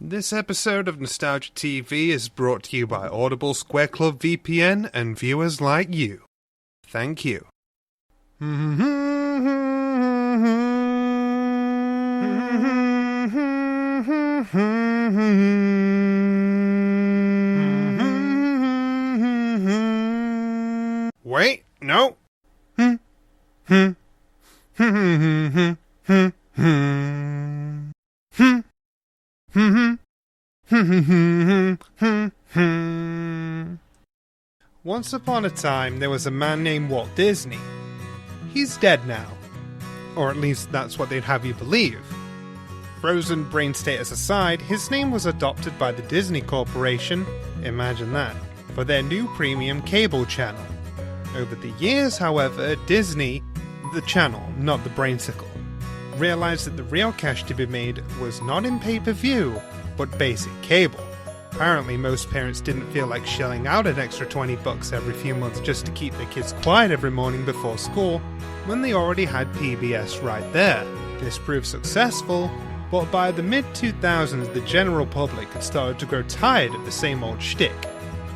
This episode of Nostalgia TV is brought to you by Audible, Square Club VPN, and viewers like you. Thank you. Wait, no. Once upon a time, there was a man named Walt Disney. He's dead now. Or at least that's what they'd have you believe. Frozen brain status aside, his name was adopted by the Disney Corporation, imagine that, for their new premium cable channel. Over the years, however, Disney, the channel, not the brainsicle, realized that the real cash to be made was not in pay-per-view, but basic cable. Apparently most parents didn't feel like shelling out an extra $20 every few months just to keep their kids quiet every morning before school, when they already had PBS right there. This proved successful, but by the mid-2000s the general public had started to grow tired of the same old shtick.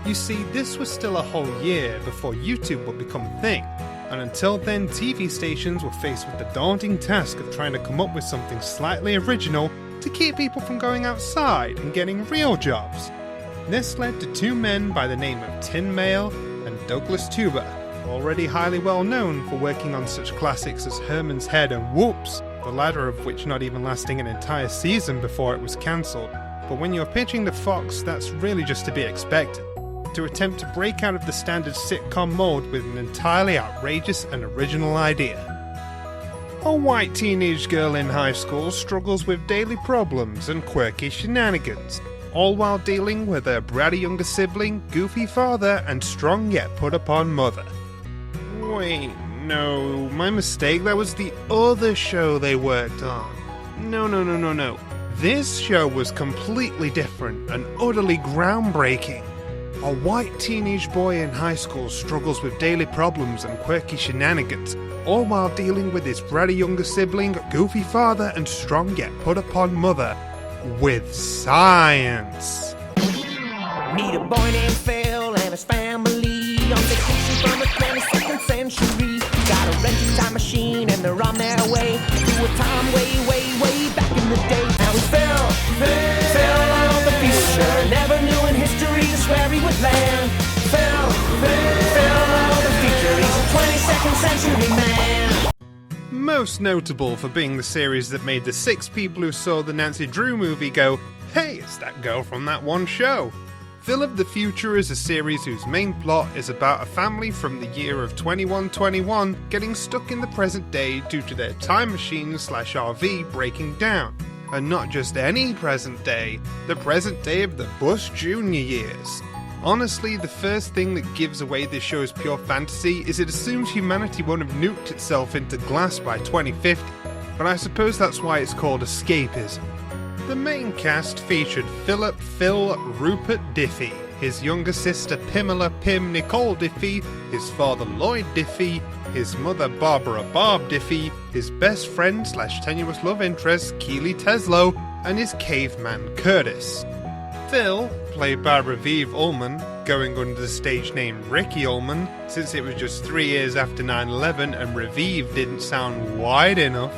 You see, this was still a whole year before YouTube would become a thing, and until then TV stations were faced with the daunting task of trying to come up with something slightly original to keep people from going outside and getting real jobs. This led to two men by the name of Tin Mail and Douglas Tuber, already highly well known for working on such classics as Herman's Head and Whoops, the latter of which not even lasting an entire season before it was cancelled. But when you're pitching to Fox, that's really just to be expected. To attempt to break out of the standard sitcom mold with an entirely outrageous and original idea. A white teenage girl in high school struggles with daily problems and quirky shenanigans, all while dealing with her bratty younger sibling, goofy father, and strong yet put-upon mother. Wait, no, my mistake, that was the other show they worked on. No. This show was completely different and utterly groundbreaking. A white teenage boy in high school struggles with daily problems and quirky shenanigans, all while dealing with his bratty younger sibling, goofy father, and strong yet put-upon mother, with science. Meet a boy named Phil and his family on vacation from the 22nd century. Got a rented time machine and they're on their way to a time way back in the day. Now it's Phil of the future, never knew in history just where he would land. Phil of the future, he's a 22nd century man. Most notable for being the series that made the 6 people who saw the Nancy Drew movie go, hey, it's that girl from that one show. Phil of the Future is a series whose main plot is about a family from the year of 2121 getting stuck in the present day due to their time machine/RV breaking down. And not just any present day, the present day of the Bush Jr. years. Honestly, the first thing that gives away this show's pure fantasy is it assumes humanity won't have nuked itself into glass by 2050, but I suppose that's why it's called escapism. The main cast featured Philip Phil Rupert Diffie, his younger sister Pamela Pim Nicole Diffie, his father Lloyd Diffie, his mother Barbara Barb Diffie, his best friend / tenuous love interest Keely Teslo, and his caveman Curtis. Phil, played by Raviv Ullman, going under the stage name Ricky Ullman, since it was just 3 years after 9/11 and Raviv didn't sound wide enough,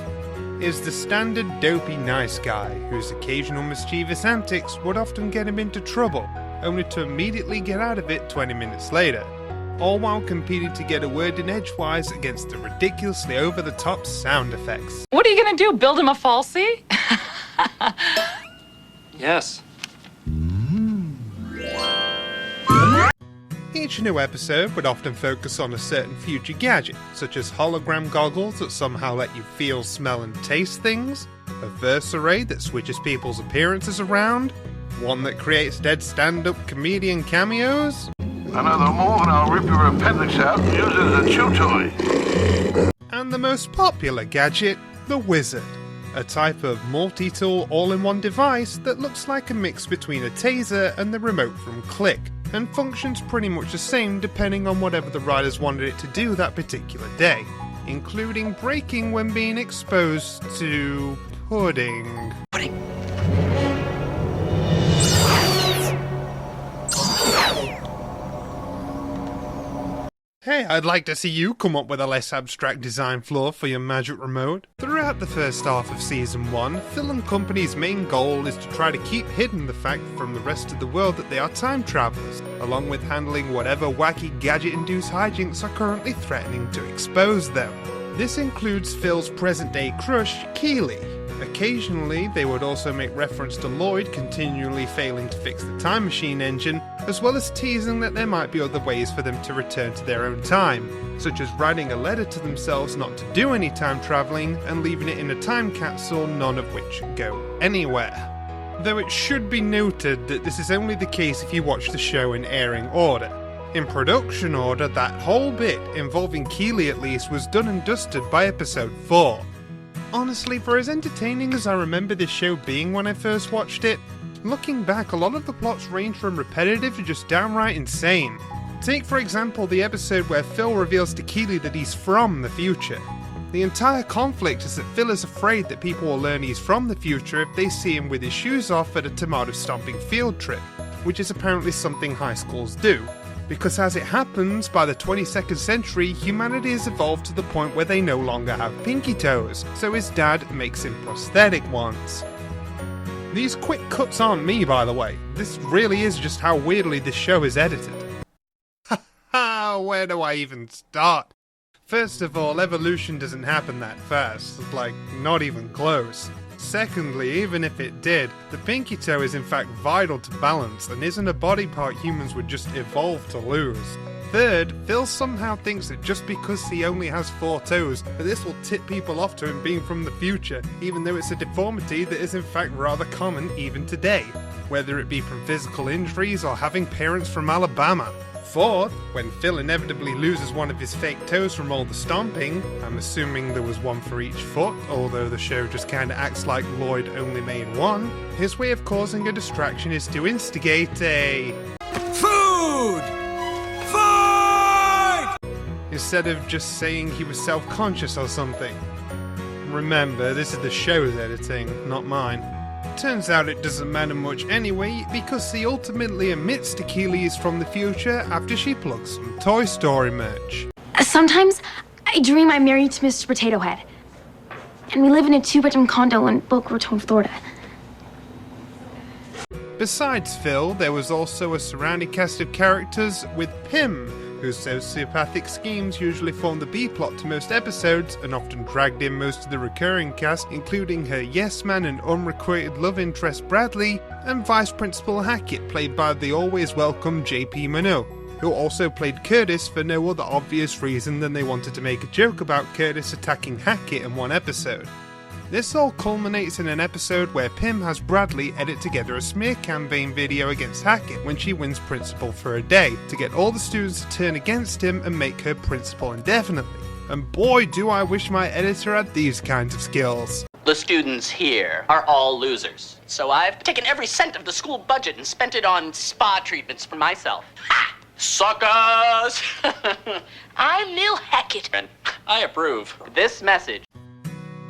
is the standard dopey nice guy whose occasional mischievous antics would often get him into trouble, only to immediately get out of it 20 minutes later, all while competing to get a word in edgewise against the ridiculously over-the-top sound effects. What are you gonna do, build him a falsie? Yes. Each new episode would often focus on a certain future gadget, such as hologram goggles that somehow let you feel, smell and taste things, a verse array that switches people's appearances around, one that creates dead stand-up comedian cameos, another move and I'll rip your appendix out and use it as a chew toy. And the most popular gadget, the Wizard, a type of multi-tool all-in-one device that looks like a mix between a taser and the remote from Click, and functions pretty much the same depending on whatever the writers wanted it to do that particular day, including breaking when being exposed to pudding. Hey, I'd like to see you come up with a less abstract design flaw for your magic remote. Throughout the first half of Season 1, Phil and Company's main goal is to try to keep hidden the fact from the rest of the world that they are time travelers, along with handling whatever wacky gadget-induced hijinks are currently threatening to expose them. This includes Phil's present-day crush, Keely. Occasionally, they would also make reference to Lloyd continually failing to fix the time machine engine, as well as teasing that there might be other ways for them to return to their own time, such as writing a letter to themselves not to do any time travelling and leaving it in a time capsule, none of which go anywhere. Though it should be noted that this is only the case if you watch the show in airing order. In production order, that whole bit, involving Keely at least, was done and dusted by episode 4. Honestly, for as entertaining as I remember this show being when I first watched it, looking back, a lot of the plots range from repetitive to just downright insane. Take for example the episode where Phil reveals to Keely that he's from the future. The entire conflict is that Phil is afraid that people will learn he's from the future if they see him with his shoes off at a tomato stomping field trip, which is apparently something high schools do. Because as it happens, by the 22nd century, humanity has evolved to the point where they no longer have pinky toes, so his dad makes him prosthetic ones. These quick cuts aren't me, by the way. This really is just how weirdly this show is edited. Haha, where do I even start? First of all, evolution doesn't happen that fast, like, not even close. Secondly, even if it did, the pinky toe is in fact vital to balance and isn't a body part humans would just evolve to lose. Third, Phil somehow thinks that just because he only has 4 toes, that this will tip people off to him being from the future, even though it's a deformity that is in fact rather common even today, whether it be from physical injuries or having parents from Alabama. Fourth, when Phil inevitably loses one of his fake toes from all the stomping, I'm assuming there was one for each foot, although the show just kinda acts like Lloyd only made one, his way of causing a distraction is to instigate a food fight! Instead of just saying he was self-conscious or something. Remember, this is the show's editing, not mine. Turns out it doesn't matter much anyway, because he ultimately admits to Keely he's from the future after she plugs some Toy Story merch. Sometimes I dream I'm married to Mr. Potato Head, and we live in a 2-bedroom condo in Boca Raton, Florida. Besides Phil, there was also a surrounding cast of characters with Pym, whose sociopathic schemes usually form the B-plot to most episodes and often dragged in most of the recurring cast, including her yes-man and unrequited love interest Bradley, and Vice Principal Hackett, played by the always welcome JP Minot, who also played Curtis for no other obvious reason than they wanted to make a joke about Curtis attacking Hackett in one episode. This all culminates in an episode where Pym has Bradley edit together a smear campaign video against Hackett when she wins principal for a day, to get all the students to turn against him and make her principal indefinitely. And boy do I wish my editor had these kinds of skills. The students here are all losers, so I've taken every cent of the school budget and spent it on spa treatments for myself. Ha! Suckers! I'm Neil Hackett. And I approve. This message.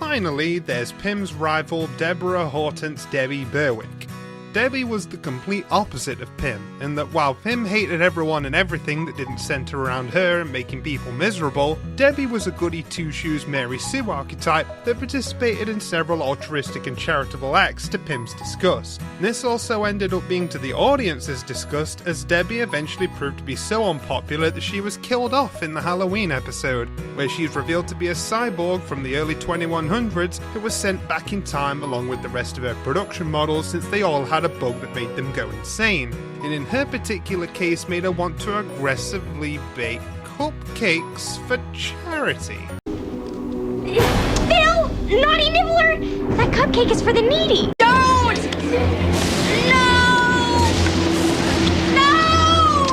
Finally, there's Pym's rival Deborah Hortense Debbie Berwick. Debbie was the complete opposite of Pym, in that while Pym hated everyone and everything that didn't centre around her and making people miserable, Debbie was a goody two-shoes Mary Sue archetype that participated in several altruistic and charitable acts to Pym's disgust. This also ended up being to the audience's disgust, as Debbie eventually proved to be so unpopular that she was killed off in the Halloween episode, where she's revealed to be a cyborg from the early 2100s who was sent back in time along with the rest of her production models, since they all had a bug that made them go insane, and in her particular case made her want to aggressively bake cupcakes for charity. Phil! Naughty nibbler! That cupcake is for the needy! Don't! No! No!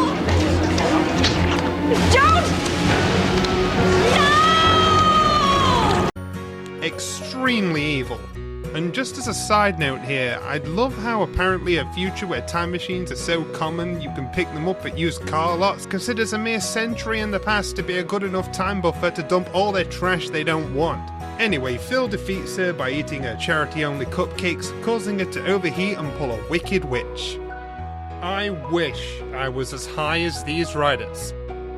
Don't! No! Extremely evil. And just as a side note here, I'd love how apparently a future where time machines are so common you can pick them up at used car lots considers a mere century in the past to be a good enough time buffer to dump all their trash they don't want. Anyway, Phil defeats her by eating her charity-only cupcakes, causing her to overheat and pull a wicked witch. I wish I was as high as these writers.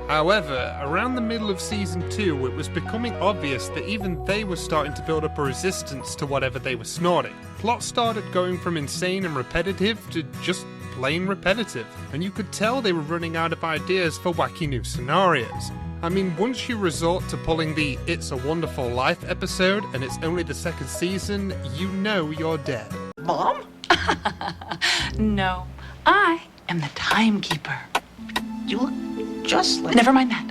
However, around the middle of Season 2, it was becoming obvious that even they were starting to build up a resistance to whatever they were snorting. Plot started going from insane and repetitive to just plain repetitive, and you could tell they were running out of ideas for wacky new scenarios. I mean, once you resort to pulling the It's a Wonderful Life episode, and it's only the second season, you know you're dead. Mom? No, I am the timekeeper. You look just like... Never mind that.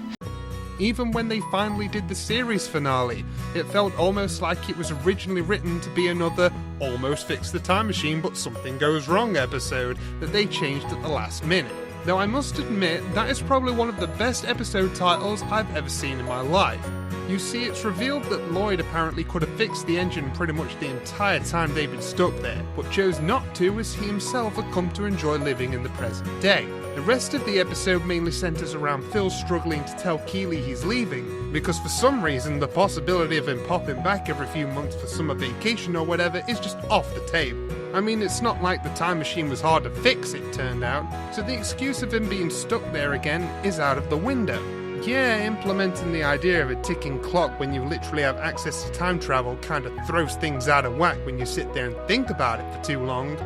Even when they finally did the series finale, it felt almost like it was originally written to be another almost fix the time machine but something goes wrong episode that they changed at the last minute. Though I must admit, that is probably one of the best episode titles I've ever seen in my life. You see, it's revealed that Lloyd apparently could have fixed the engine pretty much the entire time they've been stuck there, but chose not to as he himself had come to enjoy living in the present day. The rest of the episode mainly centres around Phil struggling to tell Keeley he's leaving, because for some reason the possibility of him popping back every few months for summer vacation or whatever is just off the table. I mean, it's not like the time machine was hard to fix, it turned out, so the excuse of him being stuck there again is out of the window. Yeah, implementing the idea of a ticking clock when you literally have access to time travel kind of throws things out of whack when you sit there and think about it for too long.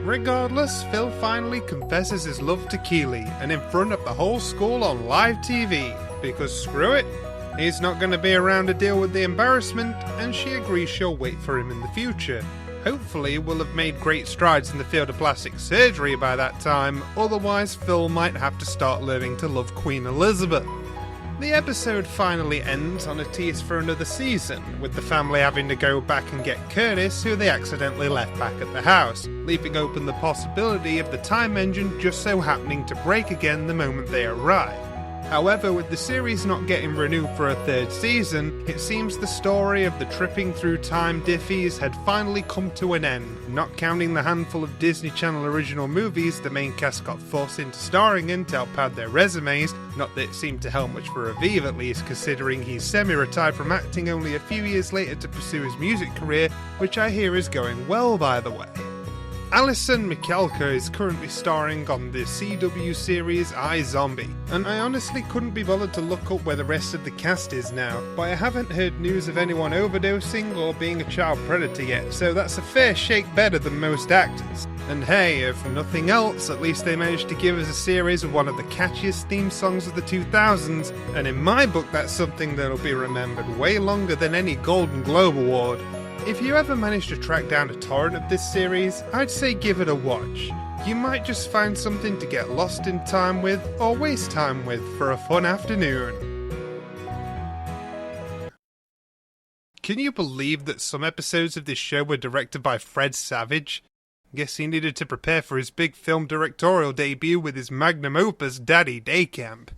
Regardless, Phil finally confesses his love to Keeley, and in front of the whole school on live TV, because screw it, he's not going to be around to deal with the embarrassment, and she agrees she'll wait for him in the future. Hopefully we'll have made great strides in the field of plastic surgery by that time, otherwise Phil might have to start learning to love Queen Elizabeth. The episode finally ends on a tease for another season, with the family having to go back and get Curtis, who they accidentally left back at the house, leaving open the possibility of the time engine just so happening to break again the moment they arrive. However, with the series not getting renewed for a third season, it seems the story of the tripping through time diffies had finally come to an end, not counting the handful of Disney Channel original movies the main cast got forced into starring in to help pad their resumes, not that it seemed to help much for Aviv at least, considering he's semi-retired from acting only a few years later to pursue his music career, which I hear is going well by the way. Alison Mikelka is currently starring on the CW series iZombie, and I honestly couldn't be bothered to look up where the rest of the cast is now, but I haven't heard news of anyone overdosing or being a child predator yet, so that's a fair shake better than most actors. And hey, if nothing else, at least they managed to give us a series with one of the catchiest theme songs of the 2000s, and in my book that's something that'll be remembered way longer than any Golden Globe award. If you ever manage to track down a torrent of this series, I'd say give it a watch. You might just find something to get lost in time with, or waste time with, for a fun afternoon. Can you believe that some episodes of this show were directed by Fred Savage? Guess he needed to prepare for his big film directorial debut with his magnum opus Daddy Day Camp.